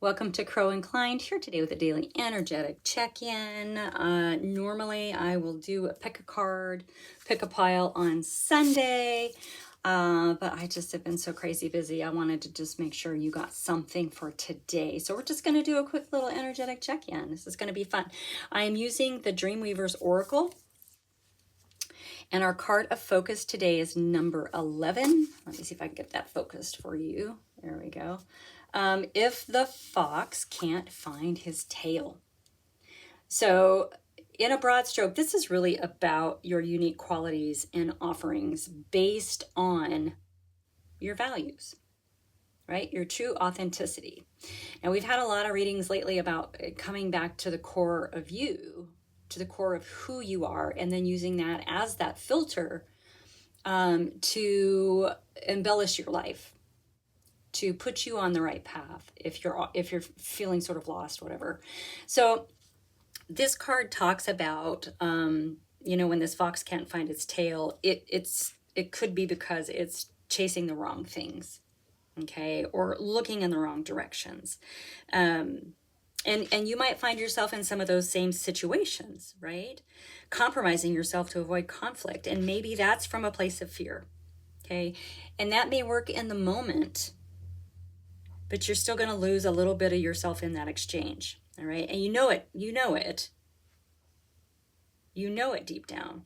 Welcome to Crow Inclined, here today with a daily energetic check-in. Normally I will do a pick a card, pick a pile on Sunday, but I just have been so crazy busy. I wanted to just make sure you got something for today. So we're just going to do a quick little energetic check-in. This is going to be fun. I am using the Dreamweaver's Oracle, and our card of focus today is number 11. Let me see if I can get that focused for you. There we go. If the fox can't find his tail. So in a broad stroke, this is really about your unique qualities and offerings based on your values, right? Your true authenticity. Now, we've had a lot of readings lately about coming back to the core of you, to the core of who you are, and then using that as that filter to embellish your life, to put you on the right path if you're feeling sort of lost, whatever. So this card talks about when this fox can't find its tail, it could be because it's chasing the wrong things, okay, or looking in the wrong directions. And you might find yourself in some of those same situations, right? Compromising yourself to avoid conflict. And maybe that's from a place of fear, okay? And that may work in the moment, but you're still going to lose a little bit of yourself in that exchange, all right? And you know it deep down.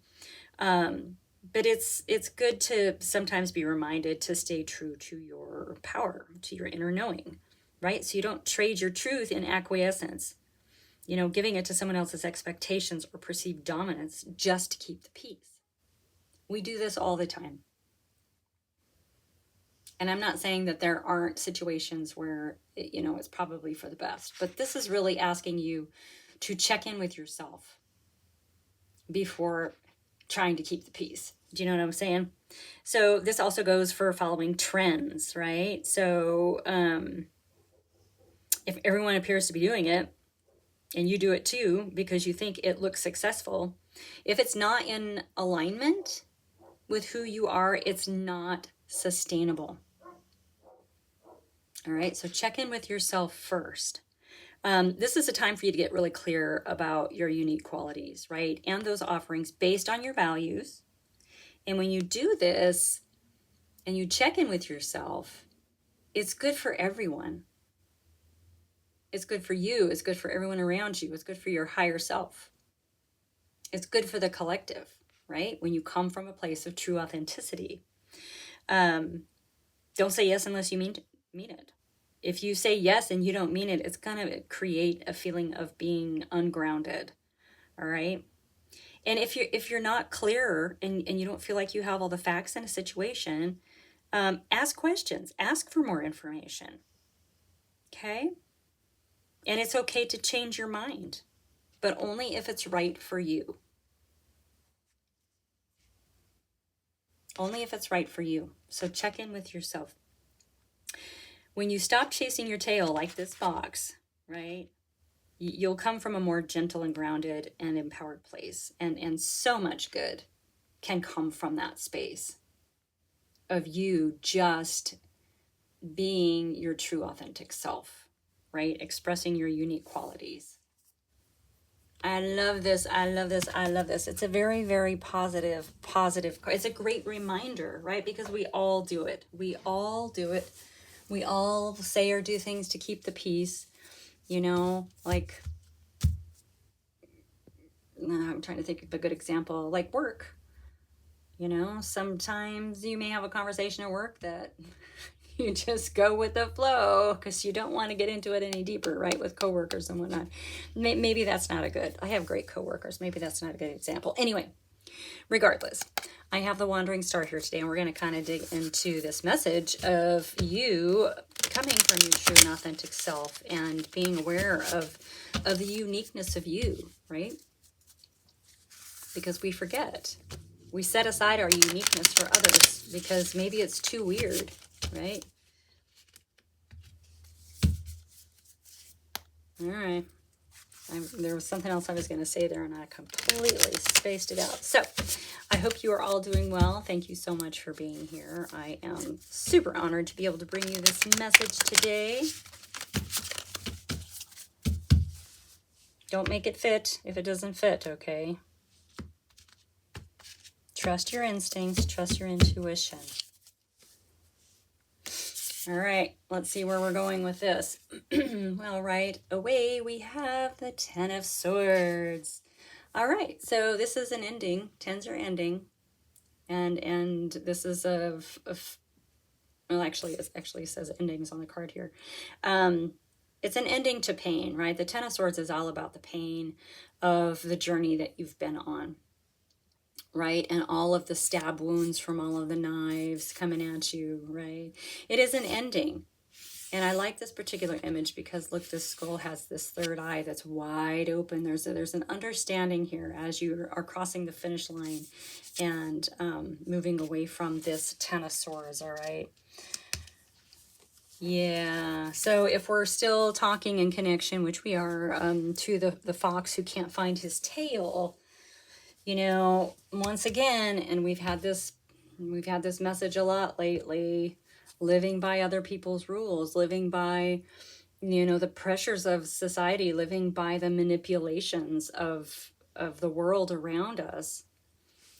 But it's good to sometimes be reminded to stay true to your power, to your inner knowing, right? So you don't trade your truth in acquiescence, giving it to someone else's expectations or perceived dominance just to keep the peace. We do this all the time. And I'm not saying that there aren't situations where, it's probably for the best, but this is really asking you to check in with yourself before trying to keep the peace. Do you know what I'm saying? So this also goes for following trends, right? So if everyone appears to be doing it and you do it too because you think it looks successful, if it's not in alignment with who you are, it's not sustainable. All right, so check in with yourself first. This is a time for you to get really clear about your unique qualities, right? And those offerings based on your values. And when you do this and you check in with yourself, it's good for everyone. It's good for you. It's good for everyone around you. It's good for your higher self. It's good for the collective, right? When you come from a place of true authenticity. Don't say yes unless you mean it. If you say yes and you don't mean it, it's going to create a feeling of being ungrounded. All right. And if you're not clear and you don't feel like you have all the facts in a situation, ask questions, ask for more information. Okay. And it's okay to change your mind, but only if it's right for you. Only if it's right for you. So check in with yourself. When you stop chasing your tail like this fox, right, you'll come from a more gentle and grounded and empowered place. And so much good can come from that space of you just being your true authentic self, right? Expressing your unique qualities. I love this. I love this. I love this. It's a very, very positive. It's a great reminder, right? Because we all do it. We all do it. We all say or do things to keep the peace, like, I'm trying to think of a good example, like work. Sometimes you may have a conversation at work that you just go with the flow because you don't want to get into it any deeper, right, with coworkers and whatnot. Maybe that's not I have great coworkers. Maybe that's not a good example. Anyway, regardless, I have the Wandering Star here today, and we're going to kind of dig into this message of you coming from your true and authentic self and being aware of the uniqueness of you, right? Because we forget. We set aside our uniqueness for others because maybe it's too weird, right? All right. There was something else I was going to say there, and I completely spaced it out. So I hope you are all doing well. Thank you so much for being here. I am super honored to be able to bring you this message today. Don't make it fit if it doesn't fit, okay? Trust your instincts, trust your intuition. All right, let's see where we're going with this. Well, right away we have the Ten of Swords. All right, so this is an ending. Tens are ending, and this is well, actually, it actually says endings on the card here. It's an ending to pain, right? The Ten of Swords is all about the pain of the journey that you've been on, right? And all of the stab wounds from all of the knives coming at you, right? It is an ending. And I like this particular image because look, this skull has this third eye that's wide open. There's an understanding here as you are crossing the finish line and moving away from this Ten of Swords, all right? Yeah, so if we're still talking in connection, which we are, to the fox who can't find his tail, you know, once again, and we've had this message a lot lately, living by other people's rules, living by, you know, the pressures of society, living by the manipulations of the world around us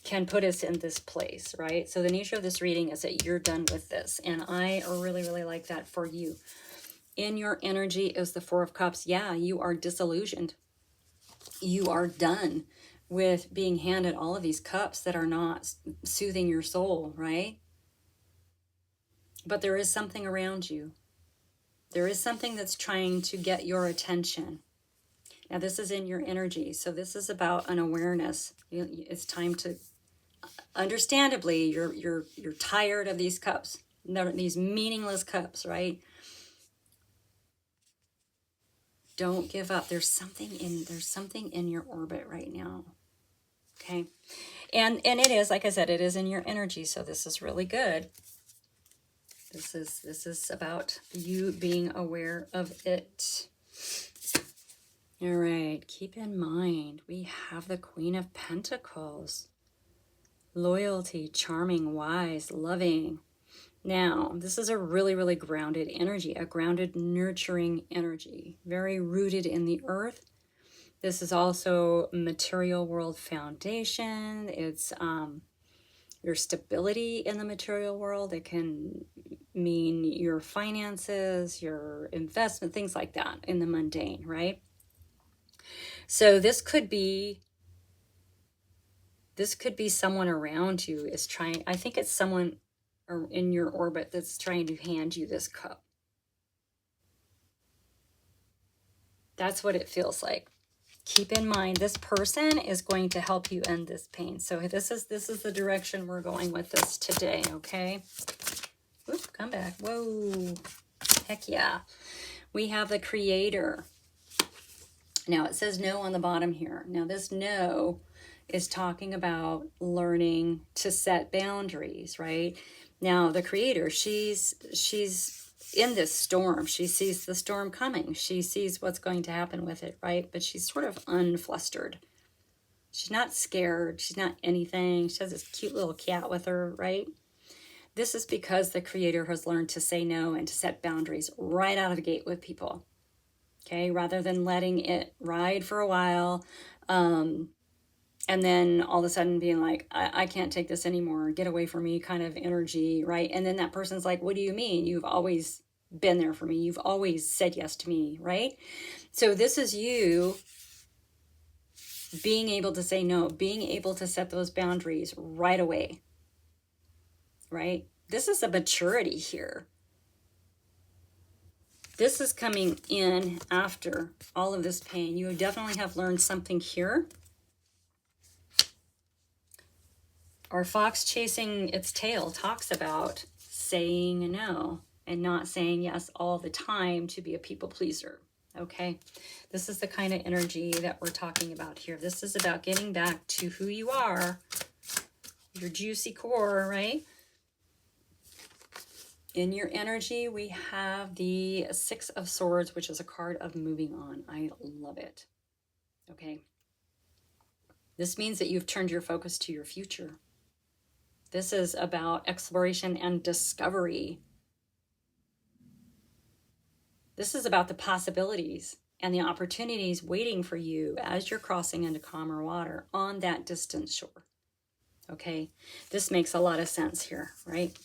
can put us in this place, right? So the nature of this reading is that you're done with this, and I really, really like that for you. In your energy is the Four of Cups. Yeah, you are disillusioned. You are done with being handed all of these cups that are not soothing your soul, right? But there is something around you. There is something that's trying to get your attention. Now, this is in your energy, so this is about an awareness. It's time to, understandably, you're tired of these cups, these meaningless cups, right? Don't give up. There's something in your orbit right now. Okay, and it is, like I said, it is in your energy, so this is really good. This is about you being aware of it. All right, keep in mind, we have the Queen of Pentacles. Loyalty, charming, wise, loving. Now, this is a really, really grounded energy, a grounded, nurturing energy, very rooted in the earth. This is also material world foundation. It's your stability in the material world. It can mean your finances, your investment, things like that in the mundane, right? So this could be someone around you is trying, I think it's someone in your orbit that's trying to hand you this cup. That's what it feels like. Keep in mind, this person is going to help you end this pain. So this is the direction we're going with this today, okay? Oop, come back. Whoa. Heck yeah. We have the Creator. Now, it says no on the bottom here. Now, this no is talking about learning to set boundaries, right? Now, the Creator, she's in this storm. She sees the storm coming. She sees what's going to happen with it, right? But she's sort of unflustered. She's not scared. She's not anything. She has this cute little cat with her, right? This is because the Creator has learned to say no and to set boundaries right out of the gate with people. Okay, rather than letting it ride for a while, and then all of a sudden being like, I can't take this anymore, get away from me kind of energy, right? And then that person's like, what do you mean? You've always been there for me. You've always said yes to me, right? So this is you being able to say no, being able to set those boundaries right away, right? This is a maturity here. This is coming in after all of this pain. You definitely have learned something here. Our fox chasing its tail talks about saying no and not saying yes all the time to be a people pleaser, okay? This is the kind of energy that we're talking about here. This is about getting back to who you are, your juicy core, right? In your energy, we have the Six of Swords, which is a card of moving on. I love it, okay? This means that you've turned your focus to your future. This is about exploration and discovery. This is about the possibilities. and the opportunities waiting for you as you're crossing into calmer water on that distant shore. Okay, this makes a lot of sense here, right?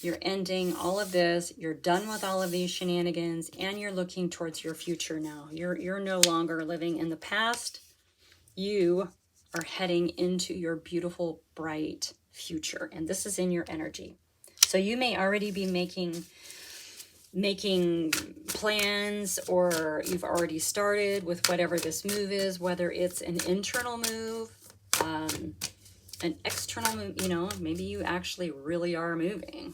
You're ending all of this, you're done with all of these shenanigans, and you're looking towards your future now. You're no longer living in the past. You are heading into your beautiful, bright future, and this is in your energy. So you may already be making plans, or you've already started with whatever this move is, whether it's an internal move, an external move, you know, maybe you actually really are moving,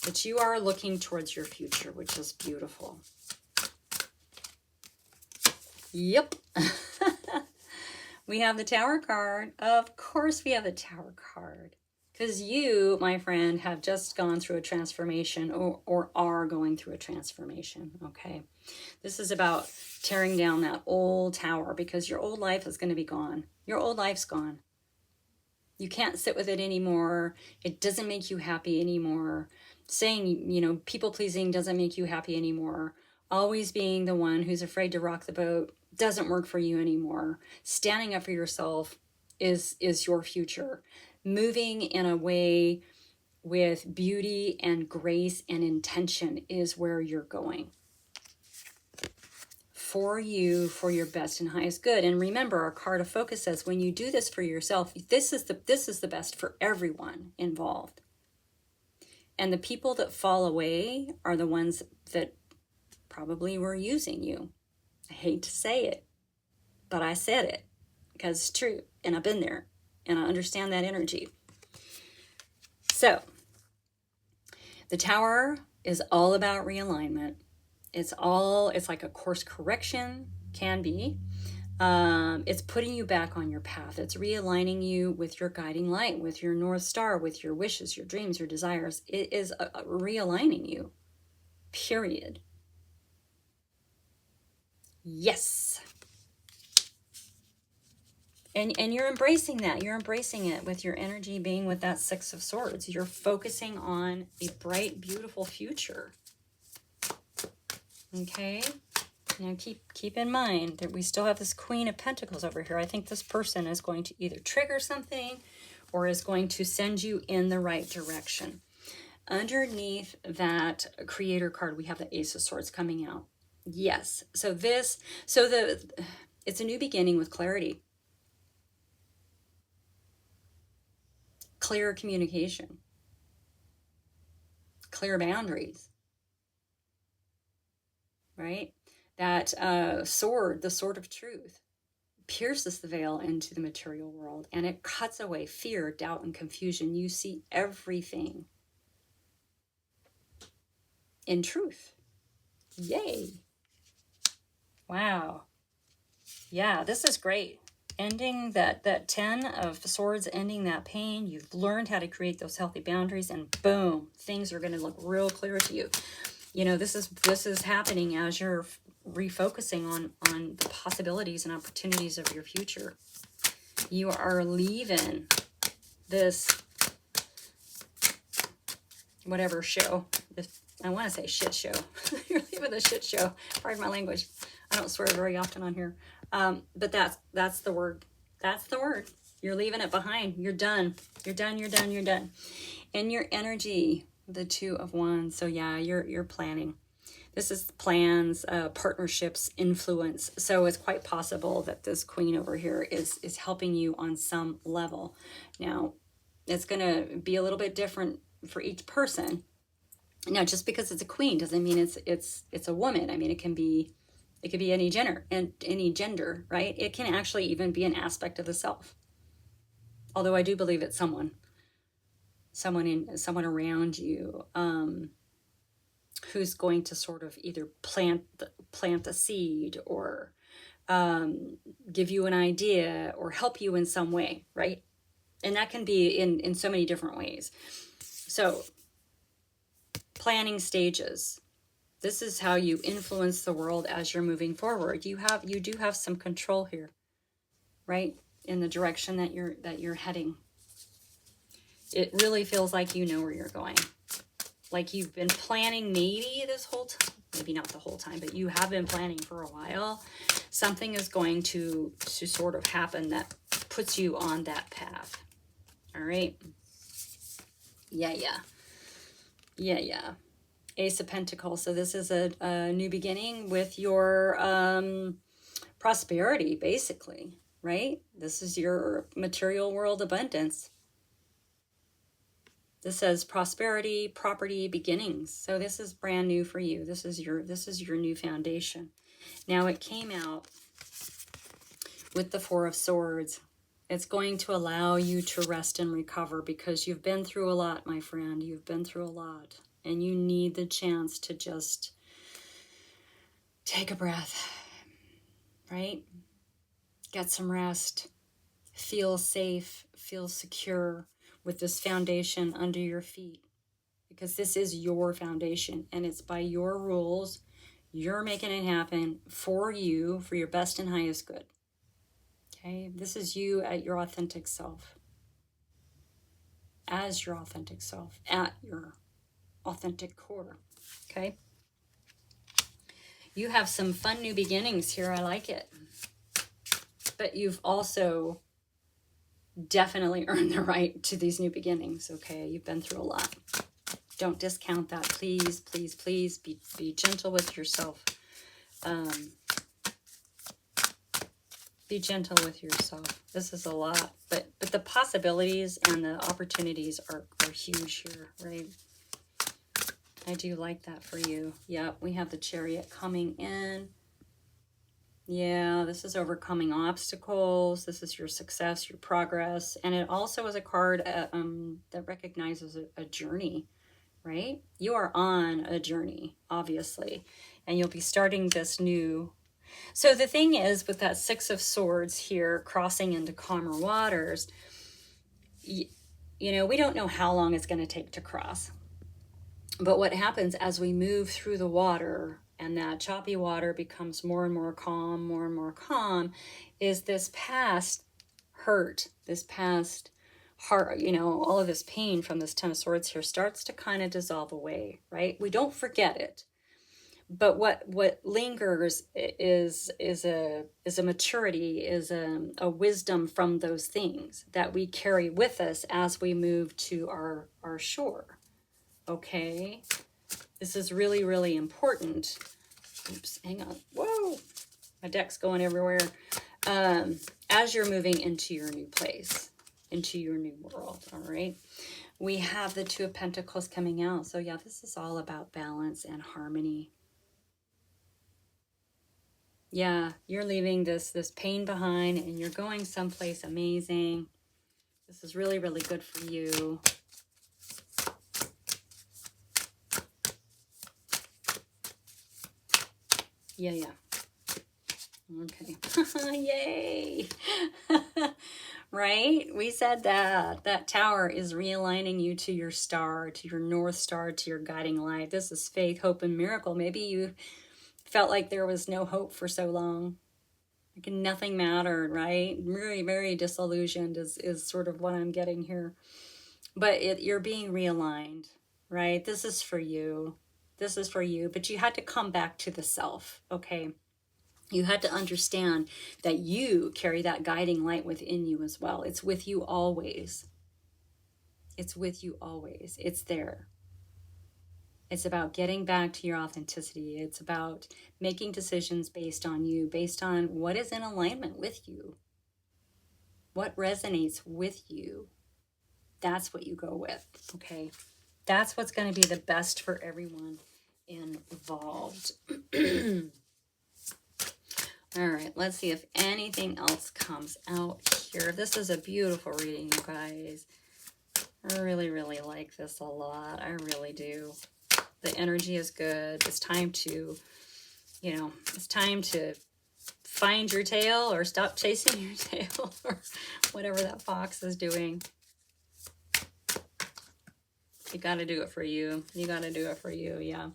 but you are looking towards your future, which is beautiful. Yep. We have the Tower card. Of course we have the Tower card. Because you, my friend, have just gone through a transformation, or are going through a transformation, okay? This is about tearing down that old tower, because your old life is going to be gone. Your old life's gone. You can't sit with it anymore. It doesn't make you happy anymore. Saying, you know, people pleasing doesn't make you happy anymore. Always being the one who's afraid to rock the boat doesn't work for you anymore. Standing up for yourself is your future. Moving in a way with beauty and grace and intention is where you're going. For you, for your best and highest good. And remember, our card of focus says when you do this for yourself, this is the best for everyone involved. And the people that fall away are the ones that probably were using you. I hate to say it, but I said it because it's true, and I've been there, and I understand that energy. So, the Tower is all about realignment. It's like a course correction, can be. It's putting you back on your path. It's realigning you with your guiding light, with your North Star, with your wishes, your dreams, your desires. It is realigning you, period. Yes. And you're embracing that. You're embracing it with your energy being with that Six of Swords. You're focusing on a bright, beautiful future. Okay? Now keep in mind that we still have this Queen of Pentacles over here. I think this person is going to either trigger something or is going to send you in the right direction. Underneath that Creator card, we have the Ace of Swords coming out. Yes. It's a new beginning with clarity. Clear communication. Clear boundaries. Right? That sword, the sword of truth, pierces the veil into the material world, and it cuts away fear, doubt, and confusion. You see everything in truth. Yay. Wow. Yeah, this is great. Ending that 10 of Swords, ending that pain. You've learned how to create those healthy boundaries, and boom, things are going to look real clear to you. You know, this is happening as you're refocusing on the possibilities and opportunities of your future. You are leaving this whatever show. I want to say shit show. You're leaving the shit show. Pardon my language. I don't swear very often on here. But that's the word. That's the word. You're leaving it behind. You're done. You're done. You're done. You're done. And your energy, the Two of Wands. So yeah, you're planning. This is plans, partnerships, influence. So it's quite possible that this Queen over here is helping you on some level. Now, it's going to be a little bit different for each person. Now, just because it's a queen doesn't mean it's a woman. I mean, it could be any gender, right? It can actually even be an aspect of the self. Although I do believe it's someone around you who's going to sort of either plant a seed or give you an idea or help you in some way, right? And that can be in so many different ways. So, planning stages. This is how you influence the world as you're moving forward. You do have some control here, right? In the direction that you're heading. It really feels like you know where you're going. Like you've been planning maybe this whole maybe not the whole time, but you have been planning for a while, something is going to sort of happen that puts you on that path. All right. Yeah. Ace of Pentacles. So this is a new beginning with your prosperity, basically, right? This is your material world abundance. This says prosperity, property, beginnings. So this is brand new for you. This is your new foundation. Now it came out with the Four of Swords. It's going to allow you to rest and recover because you've been through a lot, my friend. You've been through a lot. And you need the chance to just take a breath, right? Get some rest. Feel safe. Feel secure with this foundation under your feet. Because this is your foundation. And it's by your rules. You're making it happen for you, for your best and highest good. Okay, this is you at your authentic self. As your authentic self, at your authentic core. Okay, you have some fun new beginnings here. I like it. But you've also definitely earned the right to these new beginnings. Okay, you've been through a lot. Don't discount that. Please, please, please be gentle with yourself. Be gentle with yourself. This is a lot, but the possibilities and the opportunities are huge here, right? I do like that for you. Yeah, we have the Chariot coming in. Yeah, this is overcoming obstacles. This is your success, your progress. And it also is a card that recognizes a journey, right? You are on a journey, obviously, and you'll be starting this new. So the thing is, with that Six of Swords here crossing into calmer waters, you know, we don't know how long it's going to take to cross. But what happens as we move through the water and that choppy water becomes more and more calm, is this past hurt, this past heart, you know, all of this pain from this Ten of Swords here starts to kind of dissolve away, right? We don't forget it. But what lingers is a maturity, is a wisdom from those things that we carry with us as we move to our shore. Okay, this is really, really important. Oops, hang on. Whoa, my deck's going everywhere. As you're moving into your new place, into your new world, all right? We have the Two of Pentacles coming out. So yeah, this is all about balance and harmony. Yeah, you're leaving this pain behind and you're going someplace amazing. This is really, really good for you. Yeah. Okay. Yay. Right? We said that tower is realigning you to your star, to your North Star, to your guiding light. This is faith, hope, and miracle. Maybe you felt like there was no hope for so long. Like nothing mattered, right? Very, very disillusioned is sort of what I'm getting here. But you're being realigned, right? This is for you. This is for you. But you had to come back to the self, okay? You had to understand that you carry that guiding light within you as well. It's with you always. It's with you always. It's there. It's about getting back to your authenticity. It's about making decisions based on you, based on what is in alignment with you, what resonates with you. That's what you go with, okay? That's what's going to be the best for everyone involved. All right, let's see if anything else comes out here. This is a beautiful reading, you guys. I really, really like this a lot. I really do. The energy is good. It's time to, you know, it's time to find your tail or stop chasing your tail or whatever that fox is doing. You got to do it for you. You got to do it for you, yeah.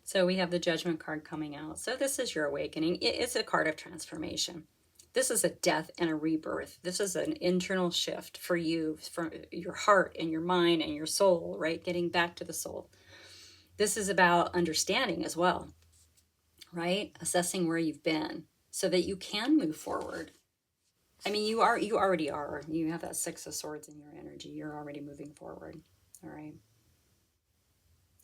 So we have the Judgment card coming out. So this is your awakening. It's a card of transformation. This is a death and a rebirth. This is an internal shift for you, for your heart and your mind and your soul, right? Getting back to the soul. This is about understanding as well. right? Assessing where you've been so that you can move forward. I mean, you already are. You have that Six of Swords in your energy. You're already moving forward. All right.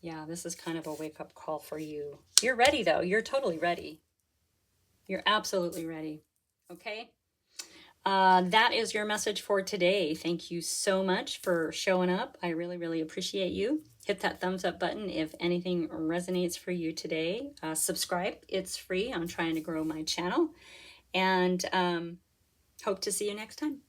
Yeah, this is kind of a wake-up call for you. You're ready, though. You're totally ready. You're absolutely ready. Okay? That is your message for today. Thank you so much for showing up. I really, really appreciate you. Hit that thumbs up button if anything resonates for you today. Subscribe. It's free. I'm trying to grow my channel. And hope to see you next time.